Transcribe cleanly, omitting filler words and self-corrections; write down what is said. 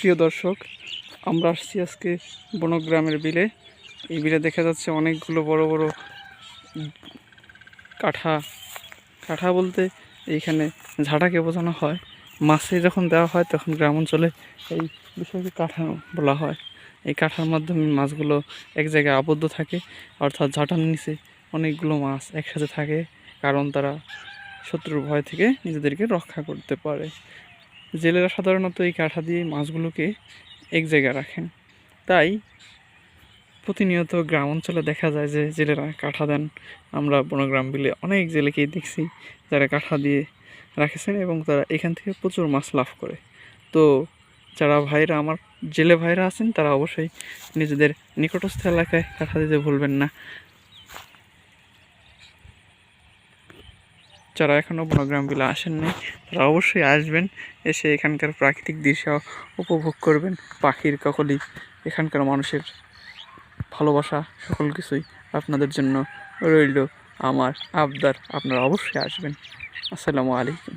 প্রিয় দর্শক, আমরা আসছি আজকে বনগ্রামের বিলে। এই বিলে দেখা যাচ্ছে অনেকগুলো বড় বড় কাঠা। কাঠা বলতে এইখানে ঝাঁটাকে বোঝানো হয়। মাছে যখন দেওয়া হয় তখন গ্রাম অঞ্চলে এই বিষয়কে কাঠা বলা হয়। এই কাঠার মাধ্যমে মাছগুলো এক জায়গায় আবদ্ধ থাকে, অর্থাৎ ঝাঁটার নিচে অনেকগুলো মাছ একসাথে থাকে, কারণ তারা শত্রুর ভয় থেকে নিজেদেরকে রক্ষা করতে পারে। জেলেরা সাধারণত এই কাঠা দিয়ে মাছগুলোকে এক জায়গায় রাখেন। তাই প্রতিনিয়ত গ্রাম অঞ্চলে দেখা যায় যে জেলেরা কাঠা দেন। আমরা বনগ্রাম বিলে অনেক জেলেকেই দেখছি যারা কাঠা দিয়ে রাখেছেন এবং তারা এখান থেকে প্রচুর মাছ লাভ করে। তো যারা ভাইরা আমার জেলে ভাইরা আছেন তারা অবশ্যই নিজেদের নিকটস্থ এলাকায় কাঠা দিতে ভুলবেন না। যারা এখনও বনগ্রাম বিলে আসেননি তারা অবশ্যই আসবেন, এসে এখানকার প্রাকৃতিক দৃশ্য উপভোগ করবেন। পাখির ককলি, এখানকার মানুষের ভালোবাসা, সকল কিছুই আপনাদের জন্য রইল আমার আবদার। আপনারা অবশ্যই আসবেন। আসসালামু আলাইকুম।